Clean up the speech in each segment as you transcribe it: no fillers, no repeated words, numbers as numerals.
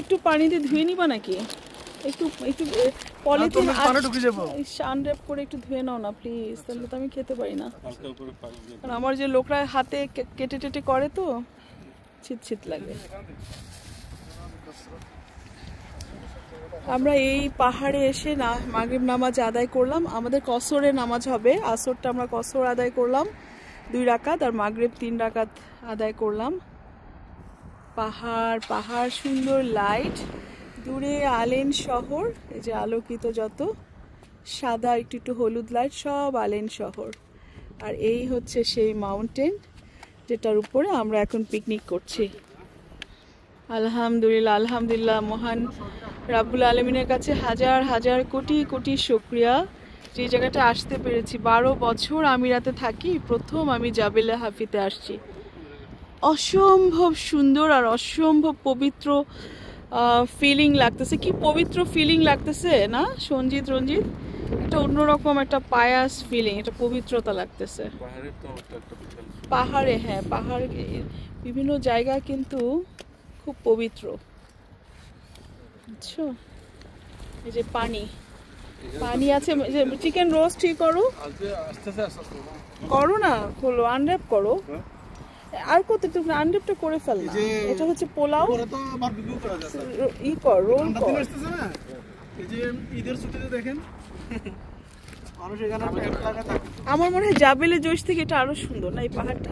একটু পানিতে ধুয়ে নিবা নাকি? একটু একটু পলিথিন আনর‍্যাপ করে একটু ধুয়ে নাও না প্লিজ, তাহলে তো আমি খেতে পারি না। কারণ আমার যে লোকরা হাতে কেটে টেটে করে তো ছিট ছিট লাগে। আমরা এই পাহাড়ে এসে মাগরিব নামাজ আদায় করলাম। আমাদের কসরের নামাজ হবে, আসরটা আমরা কসর আদায় করলাম 2 রাকাত, আর মাগরিব 3 রাকাত আদায় করলাম। পাহাড় পাহাড়, সুন্দর লাইট, দূরে আলেন শহর, এই যে আলোকিত যত সাদা একটু একটু হলুদ লাইট, সব আলেন শহর। আর এই হচ্ছে সেই মাউন্টেন যেটার উপরে আমরা এখন পিকনিক করছি। আলহামদুলিল্লাহ, আলহামদুলিল্লাহ, মহান রাব্বুল আলামিনের কাছে হাজার হাজার কোটি কোটি শুকরিয়া যে জায়গাটা আসতে পেরেছি। 12 বছর আমিরাতে থাকি, প্রথম আমি জাবেলে হাফিতে আসছি। অসম্ভব সুন্দর আর অসম্ভব পবিত্র ফিলিং লাগতেছে। কি পবিত্র ফিলিং লাগতেছে না সঞ্জিত রঞ্জিত? একটা অন্যরকম একটা পায়াস ফিলিং, একটা পবিত্রতা লাগতেছে পাহাড়ে। হ্যাঁ, পাহাড়ে বিভিন্ন জায়গা কিন্তু খুব পবিত্র। আচ্ছা, এই যে পানি আছে, যে চিকেন রোস্ট ঠিক করো না, খোলো, আনর‍্যাপ করো। আর কতটুকু আনর‍্যাপটা করে ফেল না। এটা হচ্ছে পোলাও, ই কর, রোল কর। এই যে ঈদের ছুটিতে দেখেন মানুষ এখানে লাগা থাকে। আমার মনে হয় জাবেলে জোশ থেকে এটা আরো সুন্দর না এই পাহাড়টা।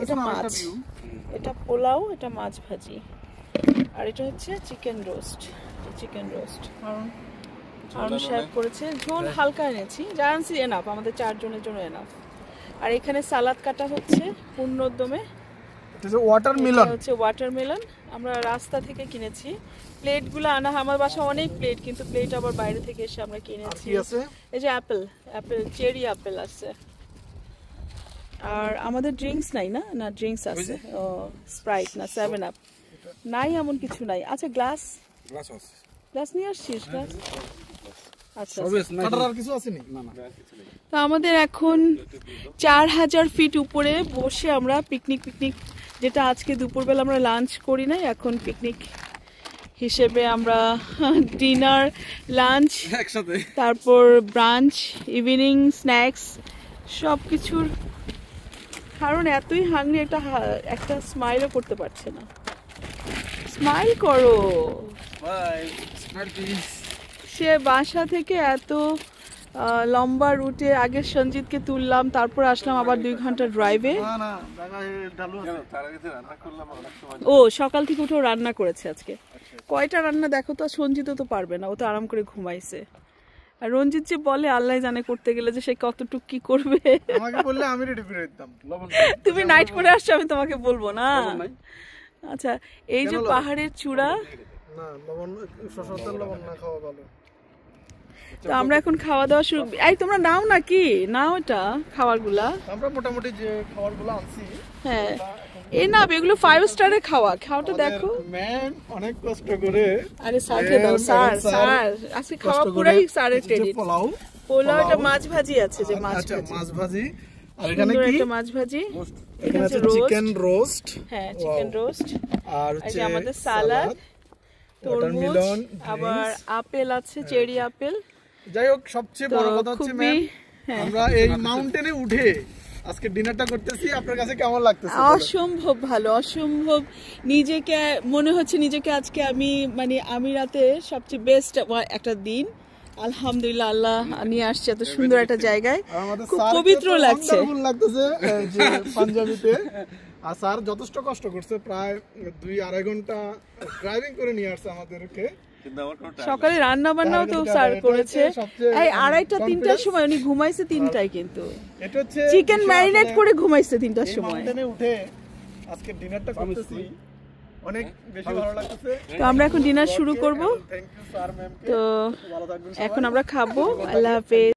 এটা মাছ, এটা পোলাও, এটা মাছ ভাজি, আর এটা হচ্ছে চিকেন রোস্ট। কারণ সাহেব করেছে, ঝোল হালকা এনেছি, যা আনছি এনাফ, আমাদের 4 জনের জন্য এনাফ। আর এখানে সালাদ কাটা হচ্ছে পূর্ণোদ্যমে, ওয়াটারমেলন আমরা রাস্তা থেকে কিনেছি। প্লেটগুলো আনা, আমার বাসা অনেক প্লেট, কিন্তু প্লেট আবার বাইরে থেকে এসে আমরা কিনেছি। এই যে অ্যাপেল চেরি অ্যাপেল আছে। আর আমাদের ড্রিঙ্কস নাই না ড্রিঙ্কস আছে, ও স্প্রাইট না 7 আপ নাই, এমন কিছু নাই। আচ্ছা, গ্লাস নিয়ে আসছিস? গ্লাস আচ্ছা, আর কিছু আছে না? তো আমাদের এখন 4000 ফিট উপরে বসে আমরা পিকনিক যেটা আজকে দুপুরবেলা আমরা লাঞ্চ করি নাই, এখন পিকনিক হিসেবে আমরা ডিনার, লাঞ্চ, তারপর ব্রাঞ্চ, ইভিনিং স্ন্যাক্স সব কিছুর। কারণ এতই হাংরি, একটা স্মাইলও করতে পারছে না। স্মাইল করো। সে বাসা থেকে এত লম্বা রুটে আগে সঞ্জিতকে তুললাম, তারপর আসলাম আবার 2 ঘন্টা ড্রাইভে। ও সকাল থেকে উঠেও রান্না করেছে আজকে। কয়টা রান্না দেখো তো, সঞ্জিতও তো পারবে না, ও তো আরাম করে ঘুমাইছে। আর রঞ্জিত যে বলে আল্লাহ জানে করতে গেলে যে সে কতটুকু কি করবে। আমাকে বললে আমি রেডি করে দিতাম। তুমি নাইট করে আসছো, আমি তোমাকে বলবো না। আচ্ছা, এই যে পাহাড়ের চূড়া, না লবণ লবণ না খাওয়া ভালো। তো আমরা এখন খাওয়া দাওয়া শুরু। এই তোমরা নাও নাকি? নাও এটা খাবারগুলা, আমরা মোটামুটি যে খাবারগুলো আনছি। হ্যাঁ, এই না এগুলো 5 স্টারের খাওয়াটা দেখো। ম্যাম অনেক কষ্ট করে, আরে স্যারকে দাও, স্যার আজকে খাওয়া পুরাই স্যারের ক্রেডিট। পোলাওটা মাছ ভাজি আছে, যে মাছ ভাজি, আর এখানে কি একটা মাছ ভাজি, এখানে আছে চিকেন রোস্ট। হ্যাঁ, চিকেন রোস্ট, আর হচ্ছে আমাদের সালাদ, তরমুজ, আবার আপেল আছে, চেরি আপেল। যাই হোক, সবচেয়ে বড় কথা হচ্ছে ম্যাম, আমরা এই মাউন্টেনে উঠে আজকে ডিনারটা করতেছি। আপনার কাছে কেমন লাগতেছে? অসম্ভব ভালো, অসম্ভব। নিজেকে মনে হচ্ছে নিজেকে আজকে আমি আমিরাতে সবচেয়ে বেস্ট একটা দিন। আলহামদুলিল্লাহ, আল্লাহ নিয়ে আসছে এত সুন্দর একটা জায়গায়, খুব পবিত্র লাগছে যে পাঞ্জাবিতে। আর স্যার যথেষ্ট কষ্ট করছে, প্রায় 2-2.5 ঘন্টা ড্রাইভিং করে নিয়ে আসছে আমাদেরকে। সকালে রান্না বান্নাও তো স্যার করেছে। এই 2:30-3টার সময় উনি ঘুমাইছে 3টায়, কিন্তু চিকেন ম্যারিনেট করে ঘুমাইছে 3টার সময়। উঠে আজকে ডিনারটা করতেছি, অনেক বেশি ভালো লাগতেছে। তো আমরা এখন ডিনার শুরু করব। তো এখন আমরা খাবো। আল্লাহ হাফেজ।